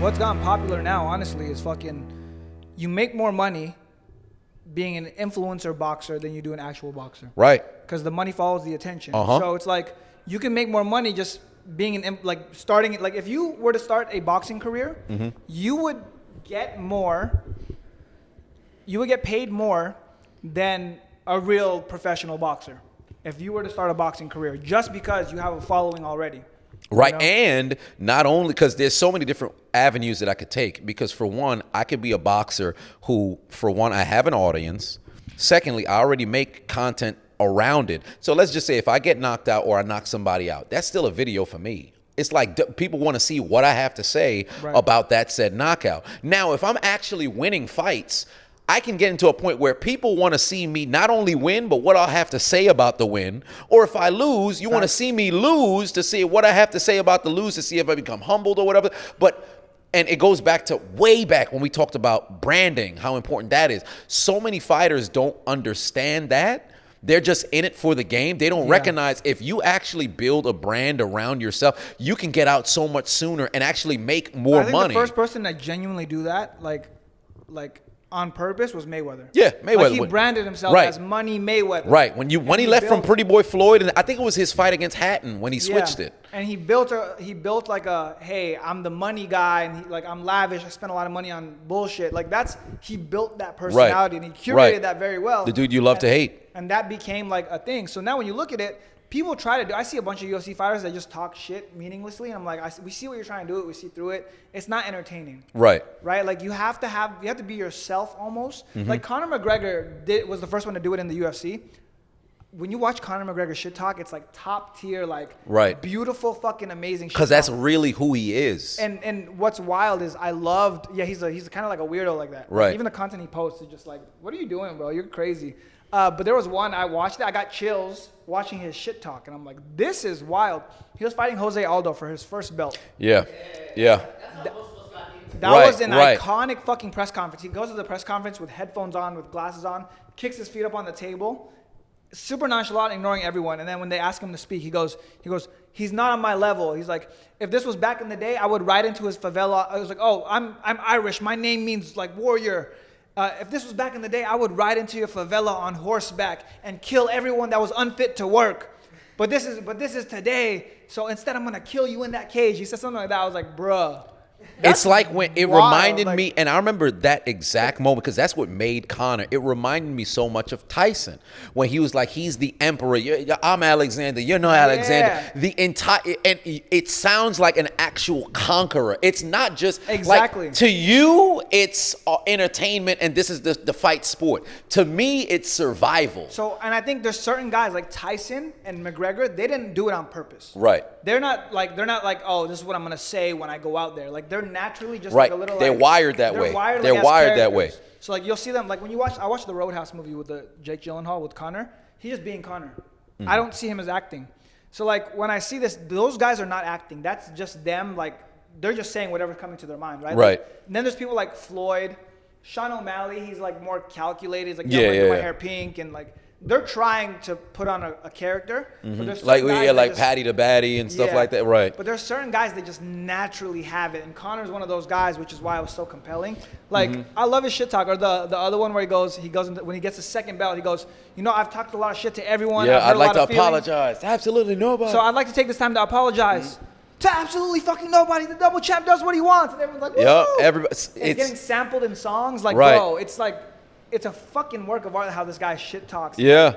what's gotten popular now, honestly, is fucking, you make more money being an influencer boxer than you do an actual boxer. Right. Because the money follows the attention. Uh-huh. So it's like, you can make more money just being starting it. Like if you were to start a boxing career, you would get paid more than a real professional boxer if you were to start a boxing career, just because you have a following already. Right. You know? And not only because there's so many different avenues that I could take, because for one, I could be a boxer who, for one, I have an audience. Secondly, I already make content around it. So let's just say if I get knocked out or I knock somebody out, that's still a video for me. It's like people want to see what I have to say about that said knockout. Now, if I'm actually winning fights, I can get into a point where people want to see me not only win, but what I'll have to say about the win. Or if I lose, you want to see me lose to see what I have to say about the lose, to see if I become humbled or whatever. And it goes back to way back when we talked about branding, how important that is. So many fighters don't understand that. They're just in it for the game. They don't recognize if you actually build a brand around yourself, you can get out so much sooner and actually make more money. I think the first person that genuinely do that, like on purpose, was Mayweather. Yeah, Mayweather. Like he branded himself as Money Mayweather. Right. When he left from Pretty Boy Floyd, and I think it was his fight against Hatton when he switched it. And he built like a, hey, I'm the money guy, and I'm lavish. I spend a lot of money on bullshit. Like he built that personality, and he curated that very well. The dude you love to hate. And that became like a thing. So now when you look at it, people try to do. I see a bunch of UFC fighters that just talk shit meaninglessly, and I'm like, we see what you're trying to do. We see through it. It's not entertaining. Right. Like you have to be yourself almost. Like Conor McGregor was the first one to do it in the UFC. When you watch Conor McGregor shit talk, it's like top tier, like beautiful, fucking amazing shit. Because that's really who he is. And what's wild is he's kind of like a weirdo like that. Right. Like even the content he posts is just like, what are you doing, bro? You're crazy. But there was one, I watched it. I got chills watching his shit talk. And I'm like, this is wild. He was fighting Jose Aldo for his first belt. Yeah. That was an iconic fucking press conference. He goes to the press conference with headphones on, with glasses on, kicks his feet up on the table, super nonchalant, ignoring everyone. And then when they ask him to speak, he goes, he's not on my level. He's like, if this was back in the day, I would ride into his favela. I was like, oh, I'm Irish. My name means like warrior. If this was back in the day, I would ride into your favela on horseback and kill everyone that was unfit to work. But this is today. So instead, I'm gonna kill you in that cage. He said something like that. I was like, bruh. It's like when it reminded me, and I remember that exact moment because that's what made Conor. It reminded me so much of Tyson when he was like, he's the emperor. I'm Alexander. You're no Alexander. The entire, and it sounds like an actual conqueror. It's not just like, to you, it's entertainment, and this is the fight sport. To me, it's survival. So, and I think there's certain guys like Tyson and McGregor. They didn't do it on purpose. Right. They're not like, oh, this is what I'm gonna say when I go out there. Like they're naturally just right. like a little. They're wired that way. They're wired that way. So like you'll see them like when you watch. I watched the Roadhouse movie with the Jake Gyllenhaal with Conor. He's just being Conor. I don't see him as acting. So like when I see this, those guys are not acting. That's just them. Like they're just saying whatever's coming to their mind, right? Right. Like, and then there's people like Floyd, Sean O'Malley. He's like more calculated. He's like, I'm gonna do my hair pink and like. They're trying to put on a character, but there's like Patty the Baddie and stuff like that, right? But there's certain guys that just naturally have it, and Conor's one of those guys, which is why it was so compelling. Like I love his shit talk, or the other one where he goes when he gets his second belt, he goes, I've talked a lot of shit to everyone. Yeah, I'd like to apologize. Absolutely nobody. So I'd like to take this time to apologize. To absolutely fucking nobody. The double champ does what he wants, and everyone's like, "Woo!" Everybody, it's getting sampled in songs, like, bro, it's like. It's a fucking work of art how this guy shit talks. Yeah.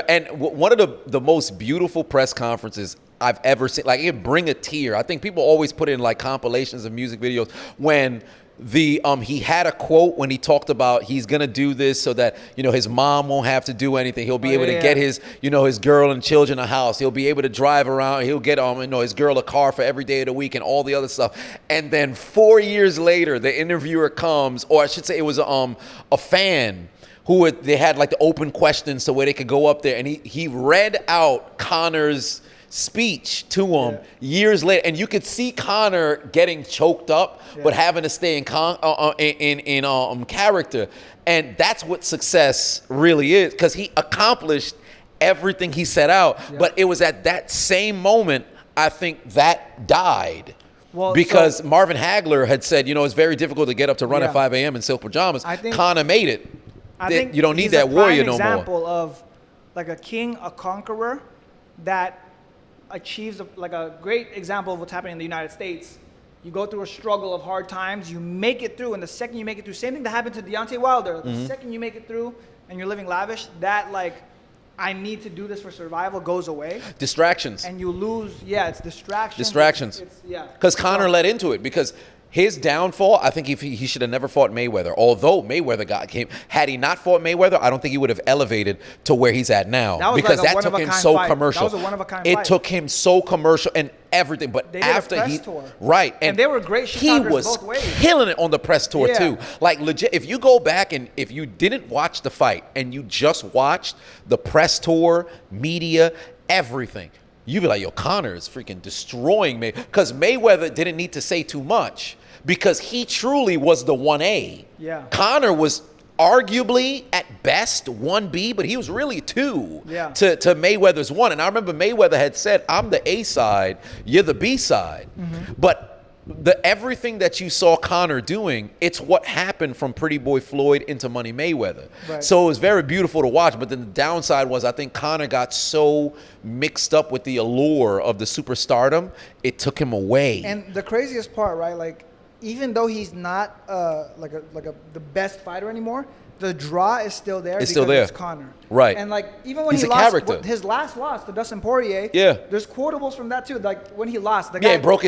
And one of the most beautiful press conferences I've ever seen, like it bring a tear. I think people always put in like compilations of music videos when he had a quote when he talked about he's gonna do this so that his mom won't have to do anything. He'll be able to get his his girl and children a house. He'll be able to drive around. He'll get his girl a car for every day of the week and all the other stuff. And then 4 years later, the interviewer comes, or I should say, it was a fan. They had like the open questions to where they could go up there, and he read out Conor's speech to him years later, and you could see Conor getting choked up, but having to stay in character, and that's what success really is, because he accomplished everything he set out. But it was at that same moment I think that died. Well, because Marvin Hagler had said, it's very difficult to get up to run Yeah. at 5 a.m. in silk pajamas. I think- Conor made it. I think You don't need he's that a warrior prime no more. example of like a king, a conqueror that achieves like a great example of what's happening in the United States. You go through a struggle of hard times, you make it through, and the second you make it through, same thing that happened to Deontay Wilder. The second you make it through and you're living lavish, that like, I need to do this for survival goes away. Distractions. And you lose, it's distractions. Distractions. Yeah. Because Conor led into it. Because his downfall, I think he should have never fought Mayweather. Although Mayweather had he not fought Mayweather, I don't think he would have elevated to where he's at now. That was because like a that took him one-of-a-kind so fight. commercial. That was a one-of-a-kind It fight. took him so commercial and everything. But They did a after press tour. right, And they were great he shit-talkers was both ways. killing it on the press tour Yeah. too. Like legit, if you go back and if you didn't watch the fight and you just watched the press tour, media, everything, you'd be like, yo, Conor is freaking destroying me. Because Mayweather didn't need to say too much because he truly was the 1A. Yeah. Conor was arguably at best 1B, but he was really 2 Yeah. to Mayweather's 1. And I remember Mayweather had said, I'm the A side, you're the B side. But everything that you saw Conor doing, it's what happened from Pretty Boy Floyd into Money Mayweather. Right. So it was very beautiful to watch. But then the downside was I think Conor got so mixed up with the allure of the superstardom, it took him away. And the craziest part, right? Like, even though he's not the best fighter anymore, the draw is still there. It's still there. It's Conor. Right. And like even when He's he a lost character. his last loss to Dustin Poirier, Yeah. there's quotables from that too. Like when he lost, the Yeah, guy he broke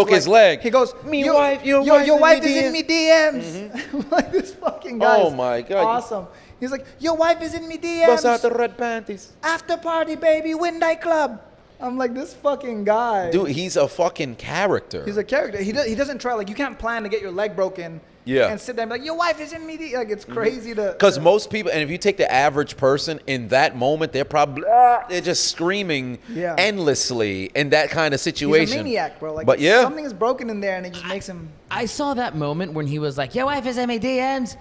his leg. He goes, Your your wife is is in me DMs. Like this fucking guy. Oh is my God. Awesome. He's like, your wife is in me Bust out the DMs. red panties. After party, baby, Windy Club. I'm like, this fucking guy. Dude, he's a fucking character. He's a character. He doesn't try, like, you can't plan to get your leg broken and sit there and be like, your wife is in me. Like, it's crazy to. Because most people, and if you take the average person in that moment, they're probably, they're just screaming endlessly in that kind of situation. He's a maniac, bro. Like, but yeah. something is broken in there and it just makes him. I saw that moment when he was like, your wife is MADMs.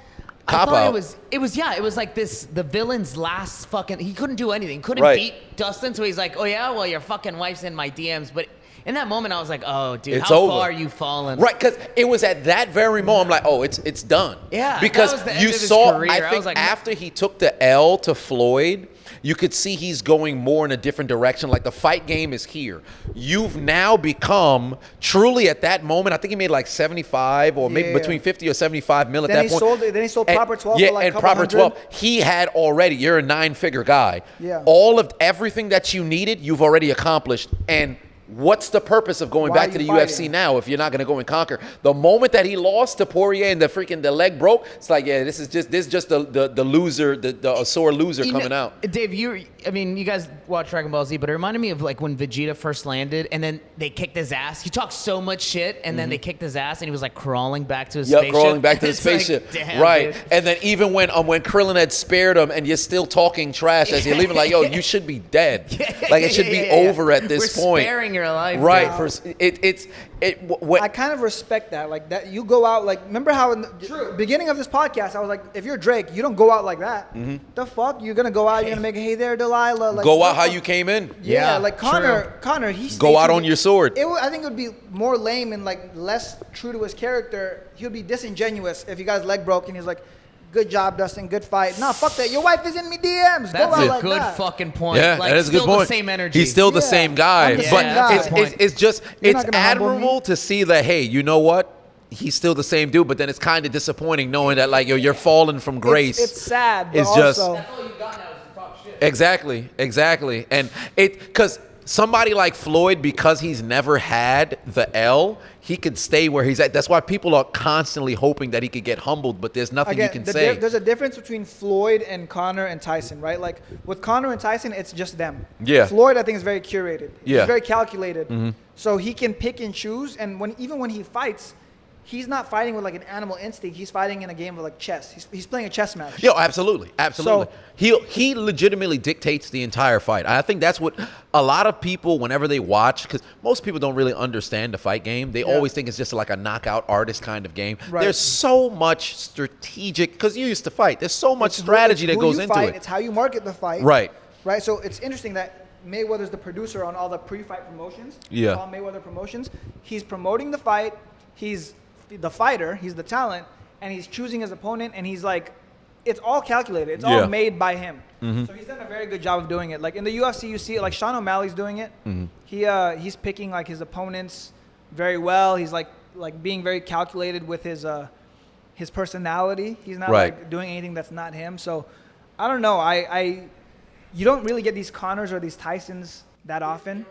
Cop I thought out. it was like the villain's last fucking, he couldn't do anything. Couldn't Right. beat Dustin, so he's like, oh yeah, well your fucking wife's in my DMs. But in that moment I was like, oh dude, It's how over. far are you fallen? Right, because it was at that very moment, I'm like, oh, it's done. Yeah, because that was the end you of his saw, career. I I think was like, after he took the L to Floyd, you could see he's going more in a different direction. Like the fight game is here. You've now become truly at that moment. I think he made like 75 or maybe Yeah. between 50 or 75 mil at Then that he point. sold it. Then he sold And- Proper 12 yeah, for like a and couple Proper hundred. 12. He had already. You're a 9-figure guy. Yeah. All of everything that you needed, you've already accomplished. And what's the purpose of going Why back are to the you UFC fighting? now if you're not going to go and conquer? The moment that he lost to Poirier and the leg broke, it's like, yeah, this is just the loser, the sore loser You coming know, out. Dave, you guys watch Dragon Ball Z, but it reminded me of like when Vegeta first landed and then they kicked his ass. He talked so much shit and then they kicked his ass and he was like crawling back to his Yep, spaceship. crawling back to the It's like, spaceship. damn, Right. dude. And then even when Krillin had spared him and you're still talking trash as you're leaving, like, yo, you should be dead. Like it should be Yeah. over at this We're point. sparing your life. Right. dude. What I kind of respect that. Like that, you go out like. Remember how in the beginning of this podcast, I was like, if you're Drake, you don't go out like that. The fuck, you're gonna go out. You're gonna make a hey there, Delilah. Like, go what out how the- you came in. Yeah, Yeah, like true. Connor, he Go stayed out true on to- your sword. I think it would be more lame and like less true to his character. He would be disingenuous if you guys leg broke and he's like, "Good job, Dustin. Good fight." Nah, fuck that. Your wife is in me DMs. That's go out a like good that. fucking point. Yeah, like, that is a good still point. the same energy. He's still the Yeah, same guy, I'm the but same guy. it's just You're it's not gonna humble admirable me. to see that. Hey, you know what? He's still the same dude, but then it's kind of disappointing knowing that like you're falling from grace. It's sad, but It's just- also all you got now is to talk shit. Exactly. And because somebody like Floyd, because he's never had the L, he could stay where he's at. That's why people are constantly hoping that he could get humbled, but there's nothing you can say. There's a difference between Floyd and Conor and Tyson, right? Like with Conor and Tyson, it's just them. Yeah. Floyd, I think, is very curated. Yeah. He's very calculated. So he can pick and choose. And even when he fights, he's not fighting with like an animal instinct. He's fighting in a game of like chess. He's playing a chess match. Yo, absolutely. So- he legitimately dictates the entire fight. I think that's what a lot of people, whenever they watch, because most people don't really understand the fight game. They always think it's just like a knockout artist kind of game. Right. There's so much strategic, because you used to fight. There's so much It's strategy it's that who goes you into fight, it. It's how you market the fight. Right. Right. So it's interesting that Mayweather's the producer on all the pre-fight promotions. Yeah. All Mayweather promotions. He's promoting the fight. He's the fighter. He's the talent, and he's choosing his opponent. And he's like, it's all calculated. It's all made by him. So he's done a very good job of doing it. Like in the UFC, you see it. Like Sean O'Malley's doing it. He's picking like his opponents very well. He's like being very calculated with his personality. He's not like doing anything that's not him. So I don't know. You don't really get these Connors or these Tysons that often.